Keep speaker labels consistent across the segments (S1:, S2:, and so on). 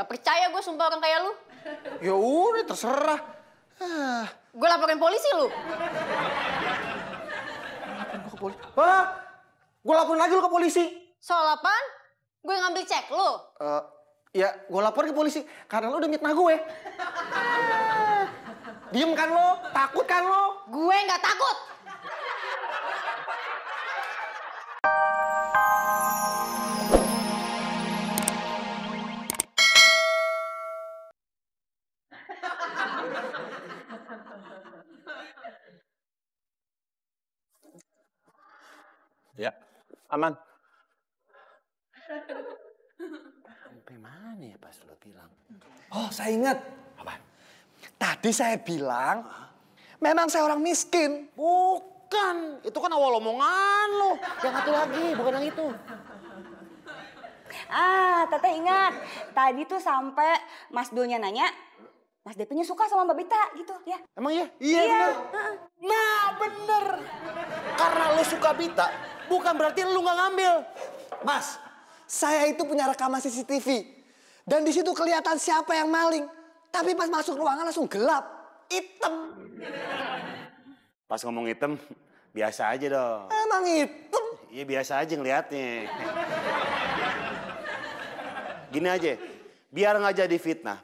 S1: Gak percaya gue sumpah orang kayak lu.
S2: Ya udah terserah.
S1: Gue laporin polisi lu.
S2: Laporin gue ke polisi. Wah, gue laporin lagi lu ke polisi.
S1: Soal apaan? Gue ngambil cek lu.
S2: Ya, gue lapor ke polisi karena lo udah mitnah gue. Diem kan lo? Takut kan lo?
S1: Gue nggak takut.
S3: Ya, aman.
S2: Sampai mana ya pas lo bilang?
S3: Oh, saya ingat.
S2: Apa?
S3: Tadi saya bilang, memang saya orang miskin.
S2: Bukan, itu kan awal omongan lo. Yang satu lagi, bukan yang itu.
S4: Teteh ingat. Tadi tuh sampai Mas Dulnya nanya, Mas Depinya suka sama Mbak Bita gitu ya.
S2: Emang iya?
S3: Iya, bener. Nah, bener.
S2: Karena lo suka Bita, bukan berarti lo nggak ngambil.
S3: Mas, saya itu punya rekaman CCTV. Dan di situ kelihatan siapa yang maling. Tapi pas masuk ruangan langsung gelap. Hitam.
S2: Pas ngomong hitam, biasa aja dong.
S3: Emang hitam?
S2: Iya biasa aja ngeliatnya. Gini aja, biar nggak jadi fitnah.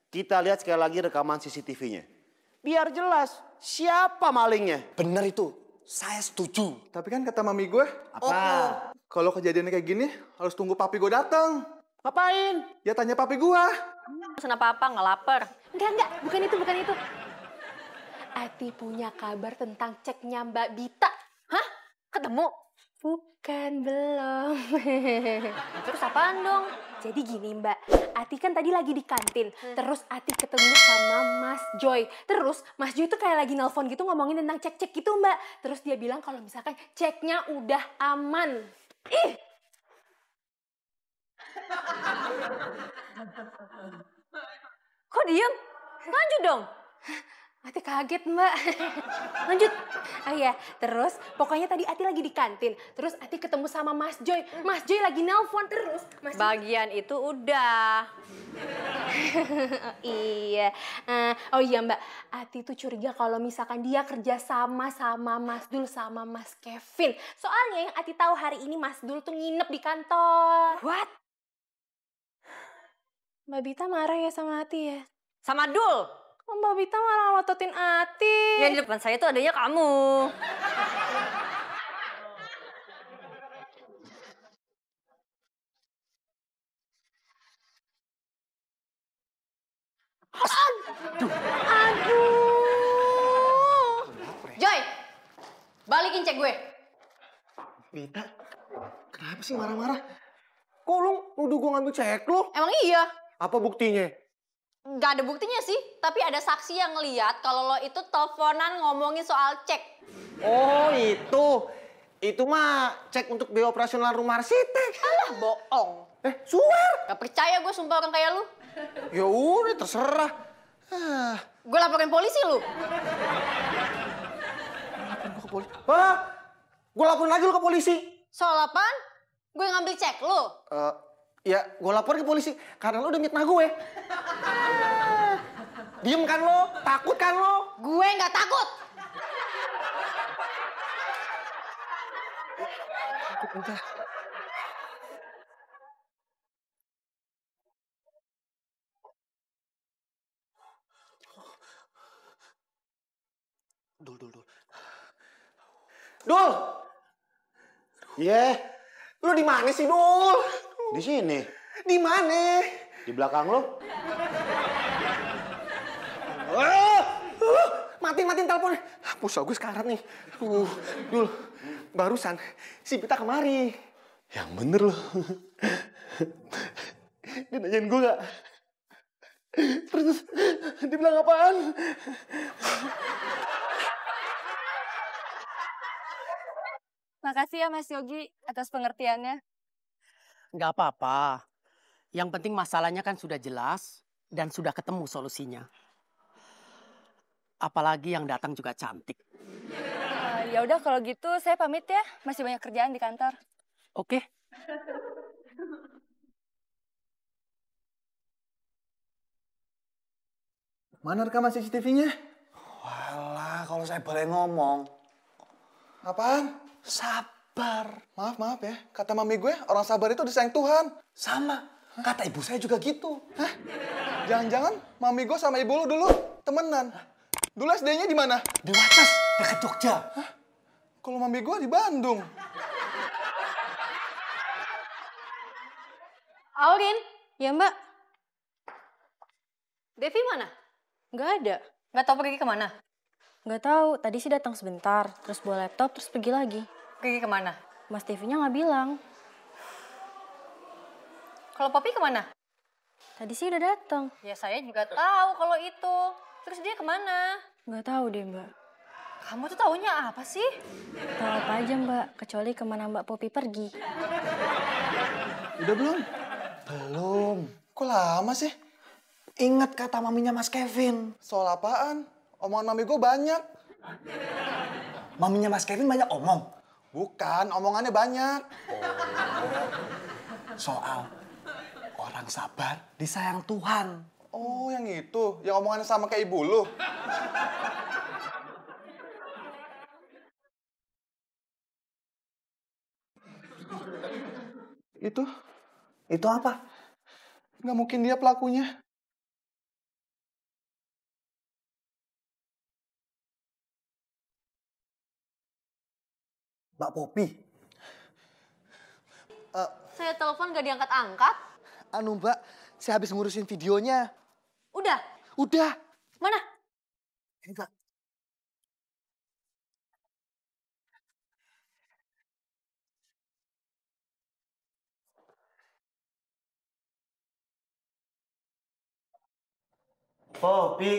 S2: Kita lihat sekali lagi rekaman CCTV-nya. Biar jelas siapa malingnya.
S3: Bener itu, saya setuju.
S5: Tapi kan kata mami gue,
S2: Apa?
S5: kalau kejadiannya kayak gini harus tunggu papi gue datang.
S2: Ngapain?
S5: Ya tanya papi gue.
S1: Pesen apa-apa, nggak lapar. Enggak, bukan itu. Ati punya kabar tentang ceknya Mbak Bita. Hah? Ketemu? Bukan, belum. Terus apaan dong? Jadi gini Mbak, Ati kan tadi lagi di kantin. Terus Ati ketemu sama Mas Joy. Terus Mas Joy tuh kayak lagi nelpon gitu ngomongin tentang cek-cek gitu Mbak. Terus dia bilang kalau misalkan ceknya udah aman. Ih! Kok diem? Lanjut dong. Ati kaget Mbak. Lanjut. Oh iya, terus pokoknya tadi Ati lagi di kantin. Terus Ati ketemu sama Mas Joy. Mas Joy lagi nelpon terus. Mas bagian itu udah. Iya. Oh iya Mbak, Ati tuh curiga kalau misalkan dia kerja sama Mas Dul sama Mas Kevin. Soalnya yang Ati tahu hari ini Mas Dul tuh nginep di kantor. What? Mbak Bita marah ya sama Ati ya? Sama Dul? Kok Mbak Bita malah ngototin Ati? Yang di depan saya tuh adanya kamu. Aduh. Joy, balikin cek gue.
S2: Bita, kenapa sih marah-marah? Kok lu nuduh gue ngambil cek lu?
S1: Emang iya?
S2: Apa buktinya?
S1: Gak ada buktinya sih, tapi ada saksi yang ngeliat kalau lo itu teleponan ngomongin soal cek.
S2: Oh itu. Itu mah cek untuk biaya operasional rumah arsitek.
S1: Alah, bohong.
S2: Swear.
S1: Gak percaya gue sumpah orang kayak lu.
S2: Ya udah terserah.
S1: Gue laporin polisi lu.
S2: Laporin gue ke polisi. Wah, gue laporin lagi lu ke polisi.
S1: Soal apaan? Gue ngambil cek lu.
S2: Ya, gue lapor ke polisi karena lo udah mitnah gue. Diem kan lo? Takut kan lo?
S1: Gue nggak takut.
S2: Bentar. Dul. Dul! Iya. Lu di mana sih, Dul? Di sini. Di mana? Di belakang lo. Matiin teleponnya. Pulsa gue sekarat nih. Dul, barusan si Bita kemari. Yang bener loh. Dia nanyain gue gak? Terus dia bilang apaan?
S6: Makasih ya Mas Yogi atas pengertiannya.
S7: Nggak apa-apa. Yang penting masalahnya kan sudah jelas dan sudah ketemu solusinya. Apalagi yang datang juga cantik.
S6: Ya udah kalau gitu saya pamit ya. Masih banyak kerjaan di kantor.
S7: Oke.
S5: Mana rekaman CCTV-nya?
S3: Walah, kalau saya boleh ngomong.
S5: Apaan?
S3: Sabar.
S5: Maaf ya. Kata mami gue, orang sabar itu disayang Tuhan.
S3: Sama. Kata ibu saya juga gitu.
S5: Hah? Jangan-jangan mami gue sama ibu lu dulu temenan. Dulu SD-nya di mana?
S3: Di Wates, dekat Jogja.
S5: Kalau mami gue di Bandung.
S1: Aurin,
S6: Ya mbak,
S1: Devi mana?
S6: nggak ada.
S1: Nggak tahu pergi kemana?
S6: Nggak tahu, tadi sih datang sebentar, terus bawa laptop, terus pergi lagi.
S1: Pergi kemana?
S6: Mas TV-nya nggak bilang.
S1: Kalau Poppy kemana?
S6: Tadi sih udah datang.
S1: Ya saya juga tahu kalau itu. Terus dia kemana?
S6: Nggak tahu deh mbak.
S1: Kamu tuh taunya apa sih?
S6: Tahu apa aja mbak, kecuali kemana mbak Poppy pergi.
S5: Udah belum?
S3: Belum.
S5: Kok lama sih?
S3: Ingat kata maminya Mas Kevin.
S5: Soal apaan? Omongan mami gue banyak.
S3: Maminya Mas Kevin banyak omong.
S5: Bukan, omongannya banyak.
S3: Soal orang sabar disayang Tuhan.
S5: Oh, yang itu. Yang omongannya sama kayak ibu lu. Itu
S3: Itu apa?
S5: nggak mungkin dia pelakunya.
S3: Mbak Poppy.
S1: Saya telepon gak diangkat-angkat.
S3: Anu Mbak, saya habis ngurusin videonya.
S1: Udah,
S3: Udah.
S1: mana?
S3: Ini Mbak.
S2: Poppy.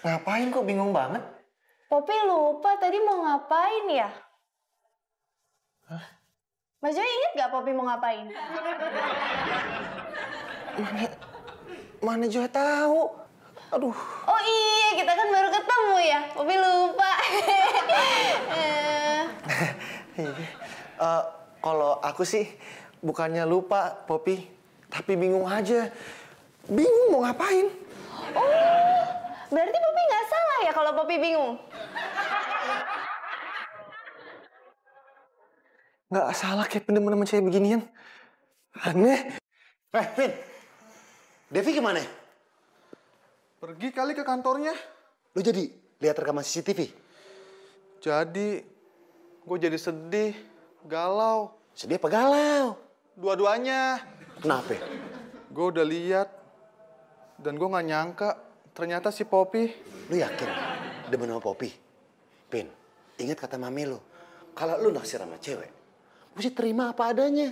S2: Ngapain kok bingung banget?
S8: Poppy lupa tadi mau ngapain ya? Mas Joy inget gak Poppy mau ngapain?
S2: Mana juga tahu. Aduh.
S8: Oh iya, kita kan baru ketemu ya. Poppy lupa.
S2: Kalau aku sih bukannya lupa, Poppy, tapi bingung aja. Bingung mau ngapain?
S8: Oh, berarti Poppy nggak salah ya kalau Poppy bingung?
S2: Nggak salah kayak temen-temen cewek beginian. Aneh. Vin, Devi gimana?
S5: Pergi kali ke kantornya.
S2: Lu jadi lihat rekaman CCTV?
S5: Jadi, gue jadi sedih, galau.
S2: Sedih apa galau?
S5: Dua-duanya.
S2: Kenapa?
S5: Gue udah lihat dan gue nggak nyangka ternyata si Poppy.
S2: Lu yakin demen sama Poppy? Pin, ingat kata mami lu. Kalau lu naksir sama cewek, mesti terima apa adanya.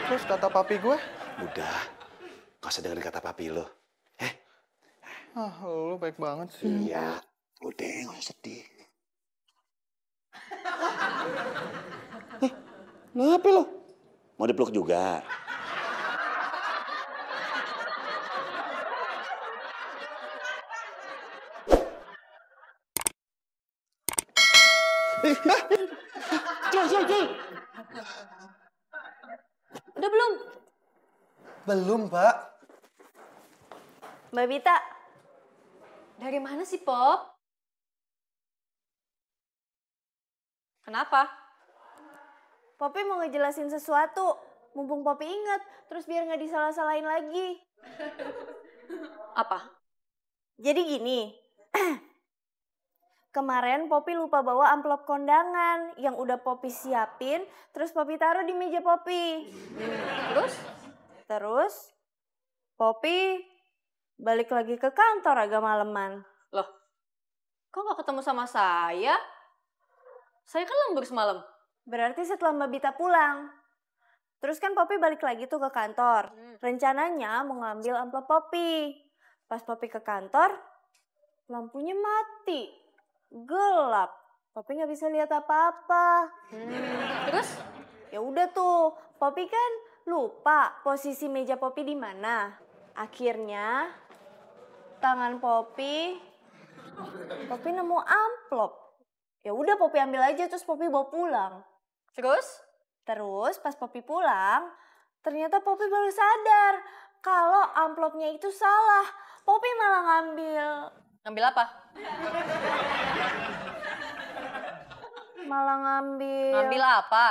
S5: Terus kata papi gue,
S2: Udah, gak usah dengerin kata papi lu.
S5: lu baik banget sih.
S2: Iya, udah gak usah sedih. Kenapa lu? Mau dipeluk juga?
S8: Udah belum?
S3: Belum, Mbak.
S8: Mbak Bita,
S1: Dari mana sih, Pop? Kenapa?
S8: Poppy mau ngejelasin sesuatu. Mumpung Poppy ingat, terus biar nggak disalah-salahin lagi.
S1: Apa?
S8: Jadi gini, kemarin Poppy lupa bawa amplop kondangan yang udah Poppy siapin, terus Poppy taruh di meja Poppy.
S1: Terus?
S8: Terus Poppy balik lagi ke kantor agak maleman.
S1: Loh, kok gak ketemu sama saya? Saya kan lembur semalam.
S8: Berarti setelah Mbak Bita pulang. Terus kan Poppy balik lagi tuh ke kantor. Rencananya mau ngambil amplop Poppy. Pas Poppy ke kantor, lampunya mati. Gelap. Poppy nggak bisa lihat apa-apa.
S1: Terus?
S8: Ya udah tuh, Poppy kan lupa posisi meja Poppy di mana. Akhirnya tangan Poppy nemu amplop. Ya udah Poppy ambil aja terus Poppy bawa pulang.
S1: Terus?
S8: Terus pas Poppy pulang, ternyata Poppy baru sadar kalau amplopnya itu salah. Poppy malah ngambil.
S1: Ngambil apa?
S8: Malah ngambil.
S1: Ngambil apa?